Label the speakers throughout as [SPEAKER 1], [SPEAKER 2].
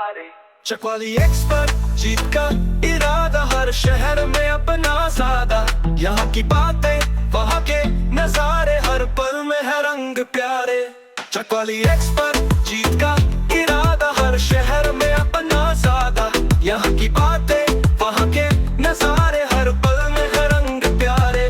[SPEAKER 1] Chakwali expert, जीत का इरादा, हर शहर में अपना सादा। यहाँ की बातें वहाँ के नजारे, हर पल में है रंग प्यारे। चकवाली एक्सपर्ट, जीत का इरादा, हर शहर में अपना सादा। यहाँ की बातें वहाँ के नजारे, हर पल में है रंग प्यारे।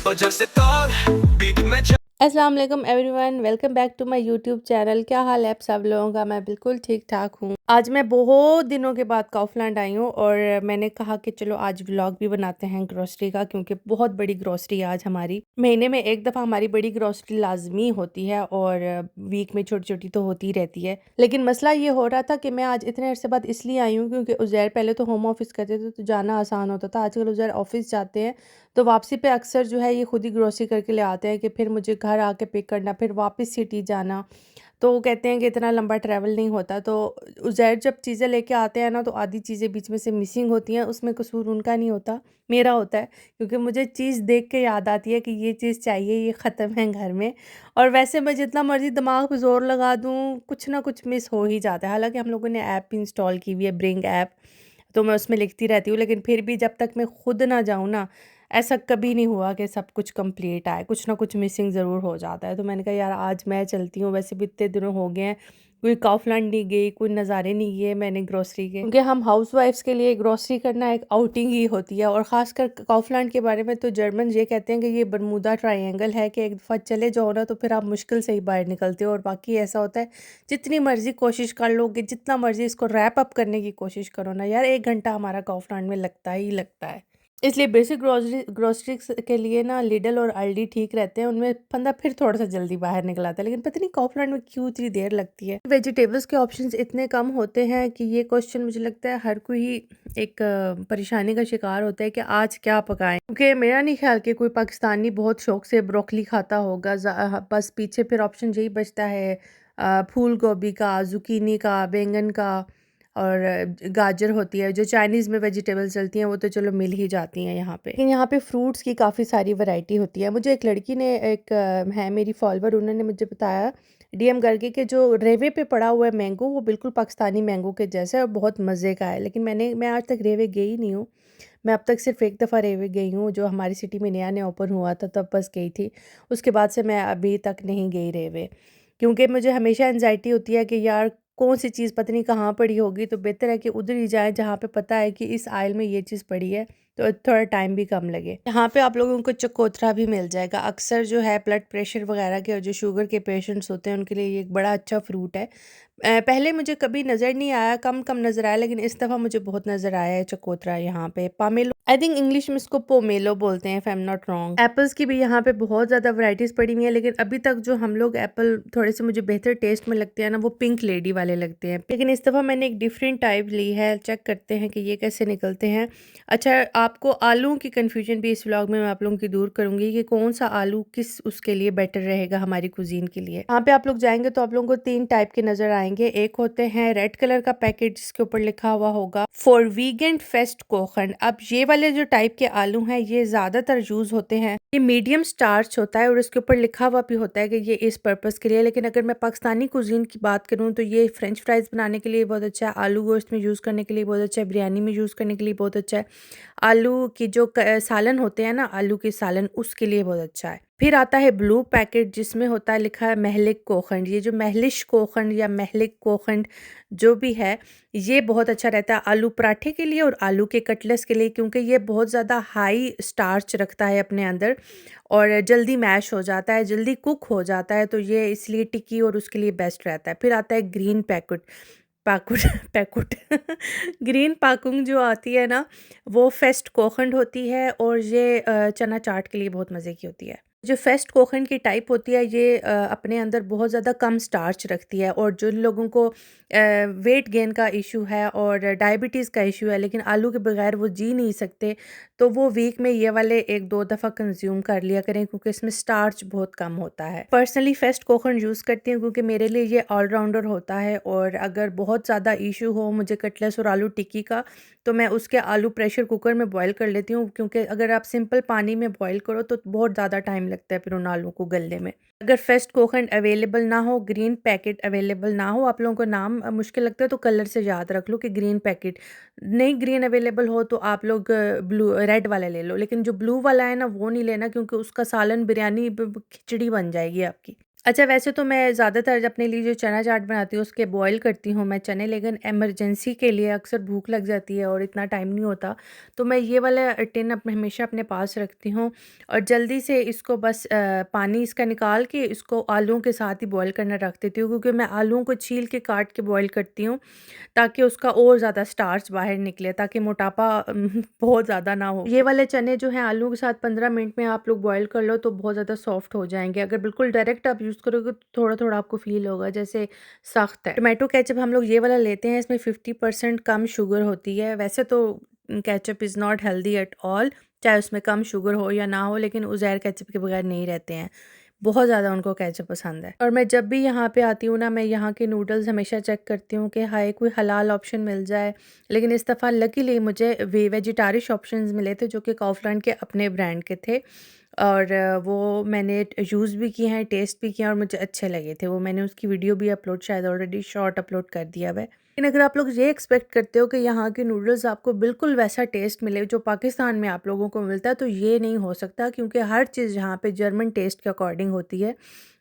[SPEAKER 1] वजह से ताल बीट में
[SPEAKER 2] अस्सलाम वालेकुम everyone, welcome back to my YouTube channel. क्या हाल है आप सब लोगों का? मैं बिल्कुल ठीक ठाक हूँ। आज मैं बहुत दिनों के बाद काउफलैंड आई हूँ और मैंने कहा कि चलो आज व्लॉग भी बनाते हैं ग्रोसरी का, क्योंकि बहुत बड़ी ग्रोसरी आज हमारी। महीने में एक दफ़ा हमारी बड़ी ग्रोसरी लाजमी होती है और वीक में छोटी छोटी तो होती ही रहती है। लेकिन मसला ये हो रहा था कि मैं आज इतने अरसे बाद इसलिए आई हूँ क्योंकि उज़ैर पहले तो होम ऑफिस करते थे तो जाना आसान होता था। आजकल उज़ैर ऑफिस जाते हैं तो वापसी पे अक्सर जो है ये खुद ही ग्रोसरी करके ले आते हैं कि फिर मुझे घर आके पिक करना, फिर वापस सिटी जाना। तो वो कहते हैं कि इतना लंबा ट्रैवल नहीं होता। तो उज़ैर जब चीज़ें लेके आते हैं ना तो आधी चीज़ें बीच में से मिसिंग होती हैं, उसमें कसूर उनका नहीं होता, मेरा होता है। क्योंकि मुझे चीज़ देख के याद आती है कि ये चीज़ चाहिए, ये ख़त्म है घर में। और वैसे मैं जितना मर्ज़ी दिमाग पे ज़ोर लगा दूँ, कुछ ना कुछ मिस हो ही जाता है। हालाँकि हम लोगों ने ऐप भी इंस्टॉल की हुई है, ब्रिंग ऐप, तो मैं उसमें लिखती रहती हूँ। लेकिन फिर भी जब तक मैं खुद ना जाऊँ ना, ऐसा कभी नहीं हुआ कि सब कुछ कंप्लीट आए, कुछ ना कुछ मिसिंग ज़रूर हो जाता है। तो मैंने कहा यार आज मैं चलती हूँ, वैसे भी इतने दिनों हो गए हैं, कोई काउफलैंड नहीं गई, कोई नज़ारे नहीं किए मैंने ग्रोसरी के। क्योंकि हम हाउसवाइफ्स के लिए ग्रोसरी करना एक आउटिंग ही होती है। और ख़ासकर काउफलैंड के बारे में तो जर्मन ये कहते हैं कि ये बरमूदा ट्रायंगल है कि एक दफ़ा चले जाओ ना तो फिर आप मुश्किल से ही बाहर निकलते हो। और बाकी ऐसा होता है जितनी मर्ज़ी कोशिश कर लोगे, जितना मर्ज़ी इसको रैप अप करने की कोशिश करो ना यार, 1 घंटा हमारा काउफलैंड में लगता ही लगता है। इसलिए बेसिक ग्रोसरीज़ के लिए ना लिडल और अल्डी ठीक रहते हैं, उनमें बंदा फिर थोड़ा-सा जल्दी बाहर निकल आता है। लेकिन पता नहीं काउफलैंड में क्यों इतनी देर लगती है। वेजिटेबल्स के ऑप्शंस इतने कम होते हैं कि ये क्वेश्चन मुझे लगता है हर कोई एक परेशानी का शिकार होता है कि आज क्या पकाएँ? क्योंकि मेरा नहीं ख्याल कि कोई पाकिस्तानी बहुत शौक से ब्रोकली खाता होगा। बस पीछे फिर ऑप्शन यही बचता है फूल गोभी का, ज़ुकीनी का, बैंगन का और गाजर होती है। जो चाइनीज़ में वेजिटेबल्स चलती हैं वो तो चलो मिल ही जाती हैं यहाँ पे। लेकिन यहाँ पे फ्रूट्स की काफ़ी सारी वैरायटी होती है। मुझे एक लड़की ने है मेरी फॉलोवर, उन्होंने मुझे बताया डीएम करके कि जो रेवे पे पड़ा हुआ है मैंगो, वो बिल्कुल पाकिस्तानी मैंगो के जैसा है और बहुत मज़े का है। लेकिन मैं आज तक रेवे गई नहीं हूँ। मैं अब तक सिर्फ़ एक दफ़ा रेवे गई हूँ, जो हमारी सिटी में नया-नया ओपन हुआ था तब बस गई थी। उसके बाद से मैं अभी तक नहीं गई रेवे। क्योंकि मुझे हमेशा एंग्ज़ायटी होती है कि यार कौन-सी चीज़ पता नहीं कहाँ पड़ी होगी, तो बेहतर है कि उधर ही जाएँ जहाँ पे पता है कि इस आइल में ये चीज़ पड़ी है, तो थोड़ा टाइम भी कम लगे। यहाँ पे आप लोगों को चकोतरा भी मिल जाएगा। अक्सर जो है ब्लड प्रेशर वगैरह के और जो शुगर के पेशेंट्स होते हैं उनके लिए ये एक बड़ा अच्छा फ्रूट है। पहले मुझे कभी नज़र नहीं आया, कम-कम नज़र आया, लेकिन इस दफ़ा मुझे बहुत नज़र आया है चकोतरा यहाँ पे। पामेलो, आई थिंक इंग्लिश में इसको पोमेलो बोलते हैं if I am not wrong. Apples की भी यहाँ पे बहुत ज़्यादा वैराइटीज़ पड़ी हुई हैं, लेकिन अभी तक जो हम लोग एप्पल थोड़े से मुझे बेहतर टेस्ट में लगते हैं ना, वो पिंक लेडी वाले लगते हैं। लेकिन इस दफ़ा मैंने एक डिफरेंट टाइप ली है, चेक करते हैं कि ये कैसे निकलते हैं। अच्छा, आपको आलू की कन्फ्यूजन भी इस व्लॉग में मैं आप लोगों की दूर करूँगी कि कौन सा आलू किस उसके लिए बेटर रहेगा हमारी कुजीन के लिए। यहाँ पे आप लोग जाएंगे तो आप लोगों को 3 टाइप के नज़र आएंगे। एक होते हैं रेड कलर का पैकेट जिसके ऊपर लिखा हुआ होगा फॉर वीगन फेस्ट कोखंड। अब ये वाले जो टाइप के आलू हैं ये ज़्यादातर यूज़ होते हैं, ये मीडियम स्टार्च होता है और इसके ऊपर लिखा हुआ भी होता है कि ये इस पर्पज़ के लिए। लेकिन अगर मैं पाकिस्तानी कुजीन की बात करूँ तो ये फ्रेंच फ्राइज़ बनाने के लिए बहुत अच्छा है, आलू गोश्त में यूज़ करने के लिए बहुत अच्छा है, बिरयानी में यूज़ करने के लिए बहुत अच्छा है, आलू की जो सालन होते हैं ना, आलू के सालन, उसके लिए बहुत अच्छा है। फिर आता है ब्लू पैकेट जिसमें होता है लिखा है महलिक कोखंड। ये जो महलिश कोखंड या महलिक कोखंड जो भी है, ये बहुत अच्छा रहता है आलू पराठे के लिए और आलू के कटलेट्स के लिए, क्योंकि ये बहुत ज़्यादा हाई स्टार्च रखता है अपने अंदर और जल्दी मैश हो जाता है, जल्दी कुक हो जाता है, तो ये इसलिए टिक्की और उसके लिए बेस्ट रहता है। फिर आता है ग्रीन पैकेट, पाकुट पैकुट ग्रीन पाकुंग जो आती है ना, वो फेस्ट कोखंड होती है और ये चना चाट के लिए बहुत मज़े की होती है। जो फेस्ट कोखंड की टाइप होती है ये अपने अंदर बहुत ज़्यादा कम स्टार्च रखती है और जिन लोगों को वेट गेन का इशू है और डायबिटीज़ का इशू है लेकिन आलू के बगैर वो जी नहीं सकते, तो वो वीक में ये वाले 1-2 दफ़ा कंज्यूम कर लिया करें क्योंकि इसमें स्टार्च बहुत कम होता है। पर्सनली फेस्ट कोखंड यूज़ करती हूँ क्योंकि मेरे लिए ये ऑलराउंडर होता है और अगर बहुत ज़्यादा इशू हो मुझे कटलेट्स और आलू टिक्की का, तो मैं उसके आलू प्रेशर कुकर में बॉयल कर लेती हूँ, क्योंकि अगर आप सिंपल पानी में बॉयल करो तो बहुत ज़्यादा टाइम टाइम लगता है फिर उन आलू को गलने में। अगर फ्रेश कोकोनट अवेलेबल ना हो, ग्रीन पैकेट अवेलेबल ना हो, आप लोगों को नाम मुश्किल लगता है तो कलर से याद रख लो कि ग्रीन पैकेट। नहीं ग्रीन अवेलेबल हो तो आप लोग ब्लू रेड वाला ले लो, लेकिन जो ब्लू वाला है ना वो नहीं लेना, क्योंकि उसका सालन बिरयानी खिचड़ी बन जाएगी आपकी। अच्छा, वैसे तो मैं ज़्यादातर अपने लिए जो चना चाट बनाती हूँ उसके बॉयल करती हूँ मैं चने, लेकिन इमरजेंसी के लिए अक्सर भूख लग जाती है और इतना टाइम नहीं होता, तो मैं ये वाला टिन हमेशा अपने पास रखती हूँ और जल्दी से इसको बस पानी इसका निकाल के इसको आलूओं के साथ ही बॉयल करना रख देती हूँ, क्योंकि मैं आलूओं को छील के काट के बॉयल करती हूँ ताकि उसका और ज़्यादा स्टार्च बाहर निकले, ताकि मोटापा बहुत ज़्यादा ना हो। ये वाले चने जो हैं आलू के साथ 15 मिनट में आप लोग बॉयल कर लो तो बहुत ज़्यादा सॉफ्ट हो जाएंगे। अगर बिल्कुल डायरेक्ट आप यूज़ करोगे तो थोड़ा थोड़ा आपको फील होगा जैसे सख्त है। टोमेटो केचप हम लोग ये वाला लेते हैं, इसमें 50% कम शुगर होती है। वैसे तो ketchup is not healthy at all, चाहे उसमें कम शुगर हो या ना हो, लेकिन उज़ैर केचप के बगैर नहीं रहते हैं, बहुत ज़्यादा उनको केचप पसंद है। और मैं जब भी यहाँ पे आती हूँ ना, मैं यहाँ के नूडल्स हमेशा चेक करती हूँ कि हाय कोई हलाल ऑप्शन मिल जाए, लेकिन इस दफ़ा लकीली मुझे वेजिटारिश ऑप्शंस मिले थे जो कि काउफलैंड के अपने ब्रांड के थे और वो मैंने यूज़ भी किए हैं, टेस्ट भी किया और मुझे अच्छे लगे थे। वो मैंने उसकी वीडियो भी अपलोड शायद ऑलरेडी शॉर्ट अपलोड कर दिया हुआ है। लेकिन अगर आप लोग ये एक्सपेक्ट करते हो कि यहाँ के नूडल्स आपको बिल्कुल वैसा टेस्ट मिले जो पाकिस्तान में आप लोगों को मिलता है, तो ये नहीं हो सकता, क्योंकि हर चीज़ यहाँ पे जर्मन टेस्ट के अकॉर्डिंग होती है।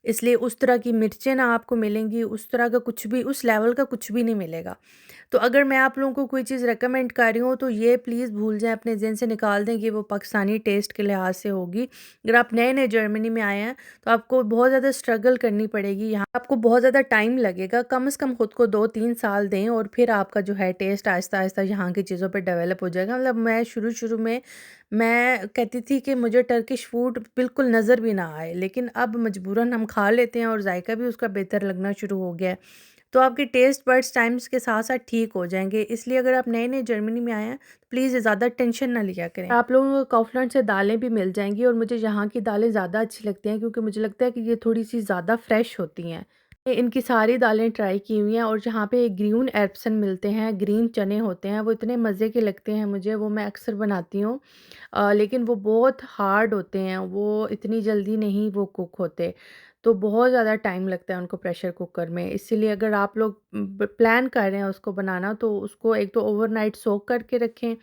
[SPEAKER 2] इसलिए उस तरह की मिर्चें ना आपको मिलेंगी, उस तरह का कुछ भी, उस लेवल का कुछ भी नहीं मिलेगा। तो अगर मैं आप लोगों को कोई चीज़ रेकमेंड कर रही हूँ तो ये प्लीज़ भूल जाएँ, अपने ज़हन से निकाल दें कि वो पाकिस्तानी टेस्ट के लिहाज से होगी। अगर आप नए-नए जर्मनी में आए हैं तो आपको बहुत ज़्यादा स्ट्रगल करनी पड़ेगी, यहाँ आपको बहुत ज़्यादा टाइम लगेगा, कम से कम खुद को 2-3 साल दें और फिर आपका जो है टेस्ट आहिस्ता-आहिस्ता यहाँ की चीज़ों पे डेवलप हो जाएगा। मतलब मैं शुरू-शुरू में मैं कहती थी कि मुझे टर्किश फूड बिल्कुल नज़र भी ना आए, लेकिन अब मजबूरन हम खा लेते हैं और जायका भी उसका बेहतर लगना शुरू हो गया है। तो आपके टेस्ट बड्स टाइम्स के साथ-साथ ठीक हो जाएँगे। इसलिए अगर आप नए-नए जर्मनी में आए हैं, तो प्लीज़ ज़्यादा टेंशन ना लिया करें। आप लोगों को काउफलैंड से दालें भी मिल जाएँगी और मुझे यहाँ की दालें ज़्यादा अच्छी लगती हैं, क्योंकि मुझे लगता है कि ये थोड़ी-सी ज़्यादा फ्रेश होती हैं। इनकी सारी दालें ट्राई की हुई हैं और जहाँ पे ग्रीन एर्बसन मिलते हैं, ग्रीन चने होते हैं, वो इतने मज़े के लगते हैं मुझे, वो मैं अक्सर बनाती हूँ। लेकिन वो बहुत हार्ड होते हैं, वो इतनी जल्दी नहीं वो कुक होते, तो बहुत ज़्यादा टाइम लगता है उनको प्रेशर कुकर में। इसीलिए अगर आप लोग प्लान कर रहे हैं उसको बनाना, तो उसको एक तो ओवरनाइट सोक करके रखें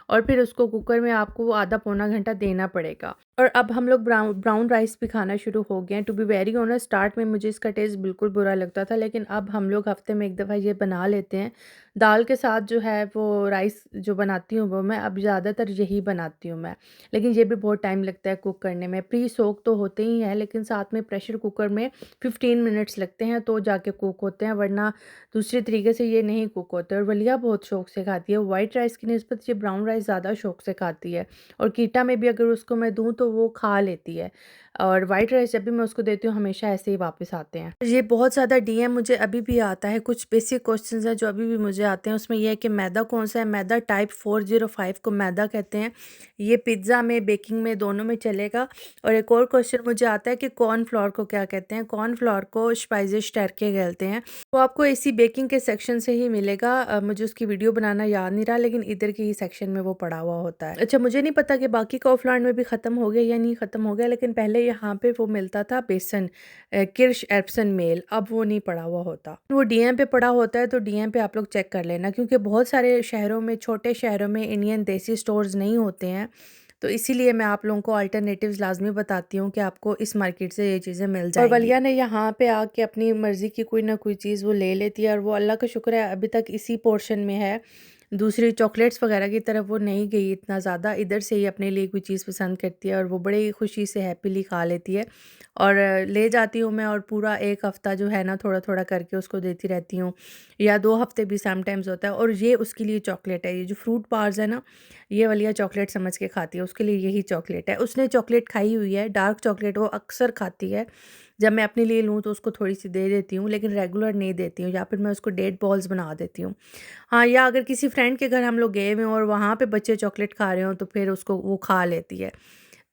[SPEAKER 2] और फिर उसको कुकर में आपको आधा पौना घंटा देना पड़ेगा। और अब हम लोग ब्राउन राइस भी खाना शुरू हो गए हैं। To be very honest, start में मुझे इसका टेस्ट बिल्कुल बुरा लगता था, लेकिन अब हम लोग हफ्ते में एक दफ़ा ये बना लेते हैं। दाल के साथ जो है वो राइस जो बनाती हूँ वो मैं अब ज़्यादातर यही बनाती हूँ मैं, लेकिन ये भी बहुत टाइम लगता है कुक करने में। प्री सोक तो होते ही हैं, लेकिन साथ में प्रेशर कुकर में 15 मिनट्स लगते हैं तो जाके कुक होते हैं, वरना दूसरे तरीके से ये नहीं कुक होते। और वलिया बहुत शौक से खाती है, वाइट राइस की निस्बत ये ब्राउन राइस ज़्यादा शौक से खाती है, और कीटा में भी अगर उसको मैं दूँ तो वो खा लेती है, और वाइट राइस जब भी मैं उसको देती हूँ हमेशा ऐसे ही वापस आते हैं। ये बहुत ज़्यादा डीएम मुझे अभी भी आता है, कुछ बेसिक क्वेश्चंस हैं जो अभी भी मुझे आते हैं। उसमें यह है कि मैदा कौन सा है। मैदा टाइप 405 को मैदा कहते हैं। ये पिज़्ज़ा में, बेकिंग में, दोनों में चलेगा। और एक और क्वेश्चन मुझे आता है कि कॉर्नफ्लोर को क्या कहते हैं। कॉर्नफ्लोर को स्पाइसेस स्टैरके कहते हैं। वो आपको इसी बेकिंग के सेक्शन से ही मिलेगा। मुझे उसकी वीडियो बनाना याद नहीं रहा, लेकिन इधर के ही सेक्शन में वो पड़ा हुआ होता है। अच्छा, मुझे नहीं पता कि बाकी काउफलैंड में भी ख़त्म हो गया या नहीं ख़त्म हो गया, लेकिन पहले यहाँ पे वो मिलता था बेसन, किर्श एप्सन मेल, अब वो नहीं पड़ा हुआ होता। वो डीएम पे पड़ा होता है, तो डीएम पे आप लोग चेक कर लेना, क्योंकि बहुत सारे शहरों में, छोटे शहरों में इंडियन देसी स्टोर्स नहीं होते हैं, तो इसीलिए मैं आप लोगों को अल्टरनेटिव्स लाजमी बताती हूँ कि आपको इस मार्केट से ये चीज़ें मिल जाएंगी। और वलिया ने यहाँ पे आके अपनी मर्ज़ी की कोई ना कोई चीज़ वो ले लेती है, और वो अल्लाह का शुक्र है अभी तक इसी पोर्शन में है। दूसरी चॉकलेट्स वगैरह की तरफ वो नहीं गई इतना ज़्यादा, इधर से ही अपने लिए कोई चीज़ पसंद करती है और वो बड़ी खुशी से हैप्पीली खा लेती है। और ले जाती हूँ मैं, और पूरा 1 हफ़्ता जो है ना थोड़ा-थोड़ा करके उसको देती रहती हूँ, या 2 हफ़्ते भी समटाइम्स होता है। और ये उसके लिए चॉकलेट है, ये जो फ्रूट बार्स है ना, ये वाली चॉकलेट समझ के खाती है, उसके लिए यही चॉकलेट है। उसने चॉकलेट खाई हुई है, डार्क चॉकलेट वो अक्सर खाती है। जब मैं अपने लिए लूँ तो उसको थोड़ी-सी दे देती हूँ, लेकिन रेगुलर नहीं देती हूँ, या फिर मैं उसको डेट बॉल्स बना देती हूँ। हाँ, या अगर किसी फ्रेंड के घर हम लोग गए हुए हों और वहाँ पे बच्चे चॉकलेट खा रहे हों तो फिर उसको वो खा लेती है।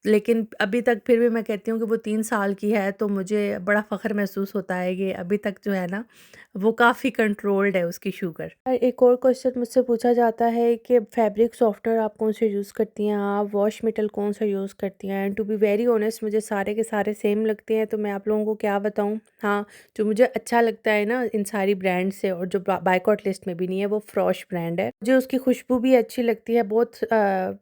[SPEAKER 2] लेकिन अभी तक फिर भी मैं कहती हूँ कि वो 3 साल की है, तो मुझे बड़ा फ़ख्र महसूस होता है कि अभी तक जो है ना, वो काफ़ी कंट्रोल्ड है उसकी शुगर। और एक और क्वेश्चन मुझसे पूछा जाता है कि फैब्रिक सॉफ्टनर आप कौन से यूज़ करती हैं, आप वॉश मेटल कौन सा यूज़ करती हैं? And to be very honest मुझे सारे के सारे सेम लगते हैं, तो मैं आप लोगों को क्या बताऊँ। हाँ, जो मुझे अच्छा लगता है ना इन सारी ब्रांड से, और जो बायकॉट लिस्ट में भी नहीं है, वो फ्रॉश ब्रांड है। मुझे उसकी खुशबू भी अच्छी लगती है, बहुत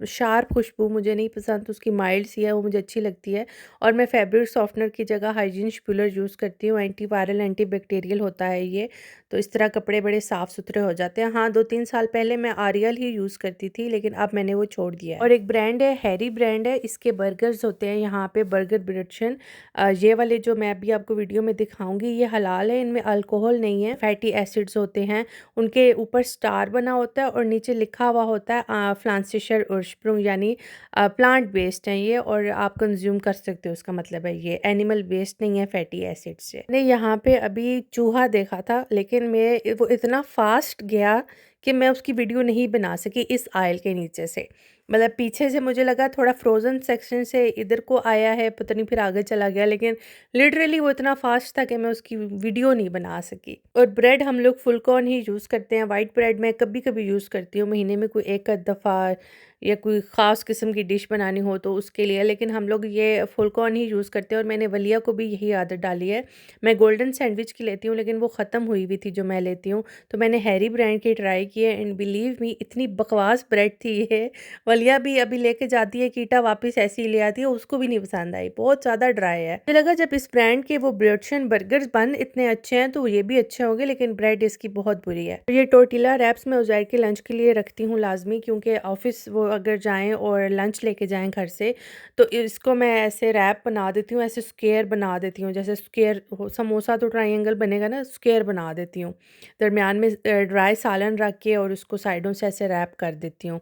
[SPEAKER 2] शार्प खुशबू मुझे नहीं पसंद, उसकी माइल्ड सी है, वो मुझे अच्छी लगती है। और मैं फैब्रिक सॉफ्टनर की जगह हाइजीन स्पूलर यूज़ करती हूँ, एंटी वायरल एंटी बैक्टीरियल होता है ये, तो इस तरह कपड़े बड़े साफ़ सुथरे हो जाते हैं। हाँ, 2-3 साल पहले मैं आरियल ही यूज़ करती थी, लेकिन अब मैंने वो छोड़ दिया है। और एक ब्रांड है, हैरी ब्रांड है, इसके बर्गर्स होते हैं यहाँ पे, बर्गर ब्रिडशन। ये वाले जो मैं अभी आपको वीडियो में दिखाऊंगी, ये हलाल है, इनमें अल्कोहल नहीं है, फैटी एसिड्स होते हैं, उनके ऊपर स्टार बना होता है और नीचे लिखा हुआ होता है फ्लांसिशर उर्सप्रुंग, यानी प्लांट बेस्ड है ये, और आप कंज्यूम कर सकते हो, उसका मतलब है ये एनिमल बेस्ड नहीं है फैटी एसिड से। मैंने यहाँ पे अभी चूहा देखा था, लेकिन मैं वो इतना फास्ट गया कि मैं उसकी वीडियो नहीं बना सकी इस आयल के नीचे से। मतलब पीछे से मुझे लगा थोड़ा फ्रोज़न सेक्शन से इधर को आया है, पता नहीं फिर आगे चला गया, लेकिन लिटरली वो इतना फास्ट था कि मैं उसकी वीडियो नहीं बना सकी। और ब्रेड हम लोग फुल कॉर्न ही यूज़ करते हैं, वाइट ब्रेड मैं कभी-कभी यूज़ करती हूँ, महीने में कोई एक आध दफ़ा, या कोई ख़ास किस्म की डिश बनानी हो तो उसके लिए, लेकिन हम लोग ये फुल कॉर्न ही यूज़ करते हैं। और मैंने वलिया को भी यही आदत डाली है। मैं गोल्डन सैंडविच की लेती हूँ, लेकिन वो ख़त्म हुई हुई थी जो मैं लेती हूँ, तो मैंने हैरी ब्रांड की ट्राई की है, एंड बिलीव मी इतनी बकवास ब्रेड थी ये। वलिया भी अभी लेके जाती है कीटा, वापस ऐसे ही ले आती है, उसको भी नहीं पसंद आई, बहुत ज़्यादा ड्राई है। मुझे लगा जब इस ब्रांड के वो ब्रिडशन बर्गर्स बन इतने अच्छे हैं तो ये भी अच्छे होंगे, लेकिन ब्रेड इसकी बहुत बुरी है। तो ये टोर्टिला रैप्स मैं उज़ैर के लंच के लिए रखती हूँ लाजमी, क्योंकि ऑफिस वो अगर जाएँ और लंच लेके जाएँ घर से, तो इसको मैं ऐसे रैप बना देती हूँ, ऐसे स्क्वायर बना देती हूँ, जैसे स्क्वायर समोसा तो ट्रायंगल बनेगा ना, स्क्वायर बना देती हूँ, दरमियान में ड्राई सालन रख के और उसको साइडों से ऐसे रैप कर देती हूँ,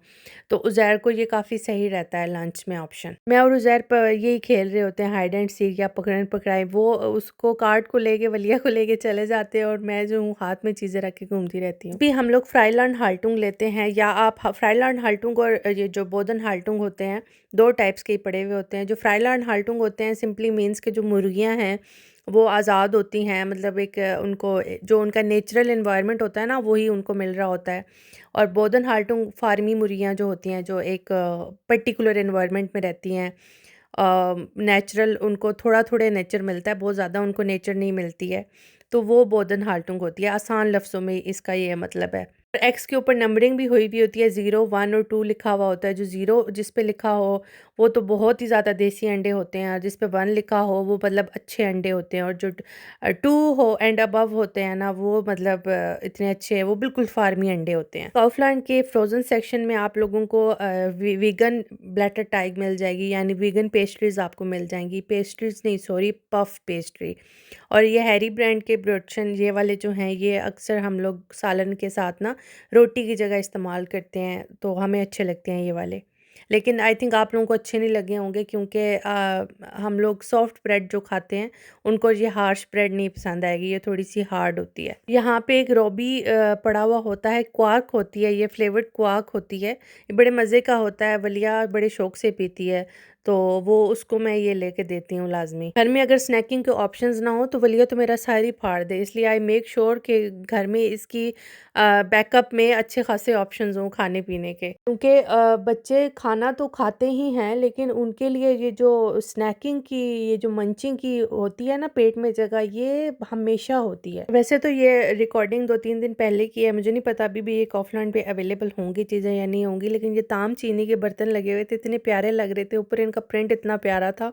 [SPEAKER 2] तो उज़ैर को ये काफ़ी सही रहता है लंच में ऑप्शन। मैं और उज़ैर यही खेल रहे होते हैं, हाइड एंड सीक या पकड़न पकड़ाई, वो उसको कार्ड को लेके, वलिया को लेके चले जाते हैं, और मैं जो हूँ हाथ में चीज़ें रख के घूमती रहती हूँ। भी हम लोग फ्राइलैंड हाल्टुंग लेते हैं, या आप फ्राइलैंड हाल्टुंग और ये जो बोदन हाल्टुंग होते हैं, 2 टाइप्स के ही पड़े हुए होते हैं। जो फ्राइलैंड हाल्टुंग होते हैं सिंपली मीन्स के जो मुर्गियाँ हैं वो आज़ाद होती हैं, मतलब एक उनको जो उनका नेचुरल एनवायरनमेंट होता है ना, वही उनको मिल रहा होता है। और बोदन हाल्टुंग फार्मी मुर्गियाँ जो होती हैं, जो एक पर्टिकुलर एनवायरनमेंट में रहती हैं, नेचुरल उनको थोड़ा नेचर मिलता है, बहुत ज़्यादा उनको नेचर नहीं मिलती है, तो वो बोदन हाल्टुंग होती है। आसान लफ्ज़ों में इसका ये मतलब है। एक्स के ऊपर नंबरिंग भी हुई होती है, 0, 1 और 2 लिखा हुआ होता है। जो 0 जिस पे लिखा हो वो तो बहुत ही ज़्यादा देसी अंडे होते हैं, और जिस पे 1 लिखा हो वो मतलब अच्छे अंडे होते हैं, और जो 2 हो एंड अबव होते हैं ना, वो मतलब इतने अच्छे हैं, वो बिल्कुल फार्मी अंडे होते हैं। काउफलैंड के फ्रोज़न सेक्शन में आप लोगों को वीगन ब्लैटर टाइग मिल जाएगी, यानी वीगन पेस्ट्रीज़ आपको मिल जाएंगी, पेस्ट्रीज़ नहीं सॉरी, पफ पेस्ट्री। और ये हैरी ब्रांड के ब्रोडशन ये वाले जो हैं, ये अक्सर हम लोग सालन के साथ ना रोटी की जगह इस्तेमाल करते हैं, तो हमें अच्छे लगते हैं ये वाले। लेकिन आई थिंक आप लोगों को अच्छे नहीं लगे होंगे, क्योंकि हम लोग सॉफ्ट ब्रेड जो खाते हैं उनको ये हार्श ब्रेड नहीं पसंद आएगी, ये थोड़ी सी हार्ड होती है। यहाँ पे एक रोबी पड़ा हुआ होता है, क्वार्क होती है, ये फ्लेवर्ड क्वार्क होती है, ये बड़े मज़े का होता है, वलिया बड़े शौक से पीती है, तो वो उसको मैं ये लेके देती हूँ लाजमी। घर में अगर स्नैकिंग के ऑप्शंस ना हो तो वलिया तो मेरा सारी फाड़ दे, इसलिए आई मेक श्योर कि घर में इसकी बैकअप में अच्छे खासे ऑप्शंस हों खाने पीने के, क्योंकि बच्चे खाना तो खाते ही हैं, लेकिन उनके लिए ये जो स्नैकिंग की, ये जो मंचिंग की होती है ना पेट में जगह, ये हमेशा होती है। वैसे तो ये रिकॉर्डिंग 2-3 दिन पहले की है, मुझे नहीं पता अभी भी ये काउफलैंड पे अवेलेबल होंगी चीज़ें या नहीं होंगी, लेकिन ये ताम चीनी के बर्तन लगे हुए थे, इतने प्यारे लग रहे थे, ऊपर इनका प्रिंट इतना प्यारा था,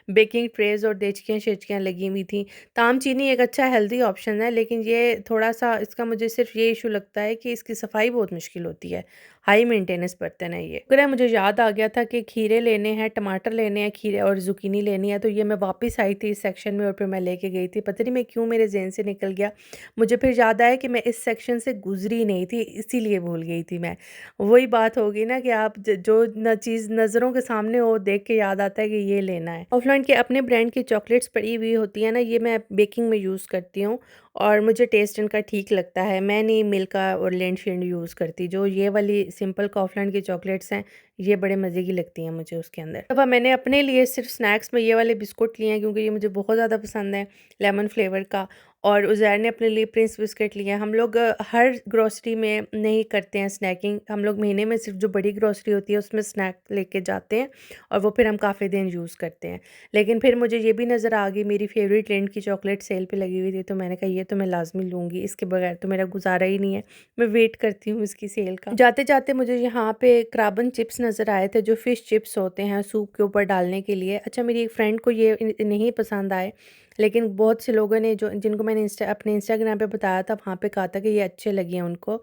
[SPEAKER 2] बेकिंग ट्रेज और देचकियाँ शेचकियाँ लगी हुई थी। ताम चीनी एक अच्छा हेल्दी ऑप्शन है, लेकिन ये थोड़ा सा इसका मुझे सिर्फ ये इशू लगता है कि इसकी सफाई बहुत मुश्किल होती है, हाई मेंटेनेंस बर्तन है ये। अगर मुझे याद आ गया था कि खीरे लेने हैं, टमाटर लेने हैं, खीरे और जुकीनी लेनी है, तो ये मैं वापस आई थी इस सेक्शन में और फिर मैं लेके गई थी, पता नहीं मैं क्यों मेरे जहन से निकल गया। मुझे फिर याद आया कि मैं इस सेक्शन से गुजरी नहीं थी, इसीलिए भूल गई थी मैं। वही बात होगी ना कि आप जो न चीज़ नज़रों के सामने हो, देख के याद आता है कि ये लेना है। ऑफलाइन काउफलैंड के अपने ब्रांड की चॉकलेट्स पड़ी हुई होती है ना, ये मैं बेकिंग में यूज़ करती हूँ और मुझे टेस्ट इनका ठीक लगता है। मैं नहीं मिल्का और लिंडशेंड यूज़ करती, जो ये वाली सिंपल काउफलैंड की चॉकलेट्स हैं ये बड़े मज़े की लगती हैं मुझे उसके अंदर। दफ़ा मैंने अपने लिए सिर्फ स्नैक्स में ये वाले बिस्कुट लिए हैं क्योंकि ये मुझे बहुत ज़्यादा पसंद है, लेमन फ्लेवर का। और उज़ैर ने अपने लिए प्रिंस बिस्किट लिए हैं। हम लोग हर ग्रोसरी में नहीं करते हैं स्नैकिंग, हम लोग महीने में सिर्फ जो बड़ी ग्रोसरी होती है उसमें स्नैक लेके जाते हैं और वो फिर हम काफ़ी दिन यूज़ करते हैं। लेकिन फिर मुझे ये भी नज़र आ गई, मेरी फेवरेट लिंड की चॉकलेट सेल पे लगी हुई थी, तो मैंने कहा ये तो मैं लाज़मी लूँगी, इसके बगैर तो मेरा गुज़ारा ही नहीं है। मैं वेट करती हूँ इसकी सेल का। जाते-जाते मुझे यहाँ पे क्राबन चिप्स नज़र आए थे, जो फ़िश चिप्स होते हैं सूप के ऊपर डालने के लिए। अच्छा, मेरी एक फ्रेंड को ये नहीं पसंद आए, लेकिन बहुत से लोगों ने जो जिनको मैंने अपने इंस्टाग्राम पे बताया था, वहाँ पे कहा था कि ये अच्छे लगे हैं उनको।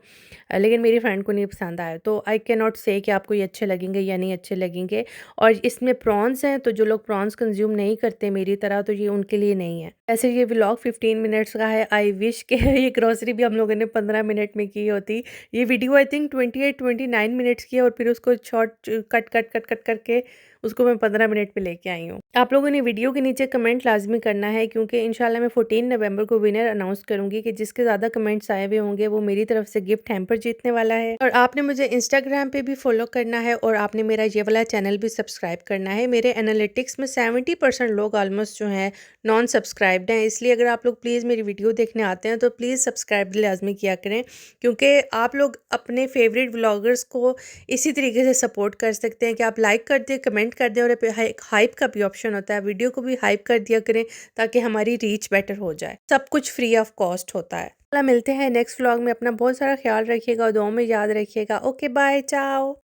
[SPEAKER 2] लेकिन मेरी फ्रेंड को नहीं पसंद आया, तो आई कैन नॉट से कि आपको ये अच्छे लगेंगे या नहीं अच्छे लगेंगे। और इसमें प्रॉन्स हैं, तो जो लोग प्रॉन्स कंज्यूम नहीं करते मेरी तरह, तो ये उनके लिए नहीं है। ऐसे ये व्लॉग 15 मिनट्स का है। आई विश कि ये ग्रोसरी भी हम लोगों ने 15 मिनट में की होती। ये वीडियो आई थिंक 28-29 मिनट्स की है और फिर उसको शॉर्ट कट करके उसको मैं 15 मिनट पे लेके आई हूँ। आप लोगों ने वीडियो के नीचे कमेंट लाज़मी करना है, क्योंकि इंशाल्लाह मैं 14 नवंबर को विनर अनाउंस करूँगी कि जिसके ज़्यादा कमेंट्स आए हुए होंगे वो मेरी तरफ से गिफ्ट हैम्पर जीतने वाला है। और आपने मुझे इंस्टाग्राम पे भी फॉलो करना है और आपने मेरा ये वाला चैनल भी सब्सक्राइब करना है। मेरे एनालिटिक्स में 70% लोग ऑलमोस्ट जो हैं नॉन सब्सक्राइब्ड हैं, इसलिए अगर आप लोग प्लीज़ मेरी वीडियो देखने आते हैं तो प्लीज़ सब्सक्राइब लाज़मी किया करें, क्योंकि आप लोग अपने फेवरेट व्लॉगर्स को इसी तरीके से सपोर्ट कर सकते हैं कि आप लाइक कर दें, कमेंट कर दें, और हाइप का भी ऑप्शन होता है, वीडियो को भी हाइप कर दिया करें ताकि हमारी रीच बेटर हो जाए। सब कुछ फ्री ऑफ कॉस्ट होता है। मिलते हैं नेक्स्ट व्लॉग में। अपना बहुत सारा ख्याल रखिएगा और दुआओं में याद रखिएगा। ओके, बाय, चाओ।